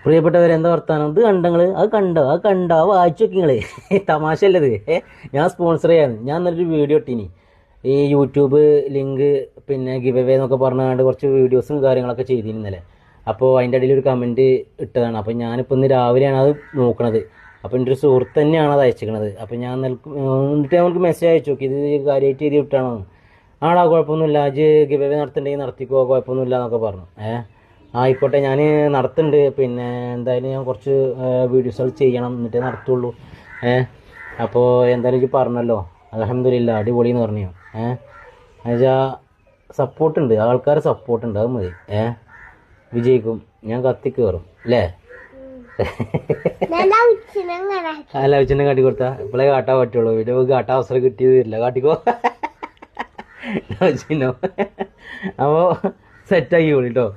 പ്രിയപ്പെട്ടവരെ, എന്താ വർത്താനം? ഇത് കണ്ടങ്ങള്? അത് കണ്ടോ വായിച്ചു നോക്കിങ്ങള്. തമാശ അല്ലത്. ഞാൻ സ്പോൺസർ ചെയ്യാണ്. ഞാൻ നല്ലൊരു വീഡിയോ ഇട്ടിനി ഈ യൂട്യൂബ് ലിങ്ക് പിന്നെ ഗിവ് അവേ എന്നൊക്കെ പറഞ്ഞാണ്ട് കുറച്ച് വീഡിയോസും കാര്യങ്ങളൊക്കെ ചെയ്തിരുന്നു ഇന്നലെ. അപ്പോൾ അതിൻ്റെ ഇടയിൽ ഒരു കമൻറ്റ് ഇട്ടതാണ്. അപ്പോൾ ഞാനിപ്പോൾ ഇന്ന് രാവിലെയാണ് അത് നോക്കണത്. അപ്പോൾ എൻ്റെ ഒരു സുഹൃത്ത് തന്നെയാണ് അത് അയച്ചിരിക്കണത്. അപ്പോൾ ഞാൻ എന്നിട്ട് നമുക്ക് മെസ്സേജ് അയച്ചു നോക്കി, ഇത് കാര്യമായിട്ട് എഴുതി വിട്ടാണോ? ആടാ, കുഴപ്പമൊന്നുമില്ല, അത് ഗിവ് അവേ നടത്തുന്നുണ്ടെങ്കിൽ നടത്തിക്കോ, കുഴപ്പമൊന്നുമില്ല എന്നൊക്കെ പറഞ്ഞു. ആയിക്കോട്ടെ, ഞാൻ നടത്തുന്നുണ്ട്. പിന്നെ എന്തായാലും ഞാൻ കുറച്ച് വീഡിയോസുകൾ ചെയ്യണം, എന്നിട്ടേ നടത്തുള്ളൂ. അപ്പോൾ എന്തായാലും ഇത് പറഞ്ഞല്ലോ, അൽഹംദുലില്ലാ അടിപൊളി എന്ന് പറഞ്ഞു. എന്നുവെച്ചാൽ സപ്പോർട്ടുണ്ട്, ആൾക്കാർ സപ്പോർട്ടുണ്ട്, അത് മതി. വിജയിക്കും, ഞാൻ കത്തി കയറും അല്ലേ? അല്ല, ഉച്ചനെ കാട്ടി കൊടുത്താ ഇപ്പോഴേ കാട്ടാൻ പറ്റുള്ളൂ. വീഡിയോ കാട്ടാൻ അവസരം കിട്ടിയത് വരില്ല. കാട്ടിക്കോ. അപ്പോൾ സെറ്റാക്കി കേട്ടോ.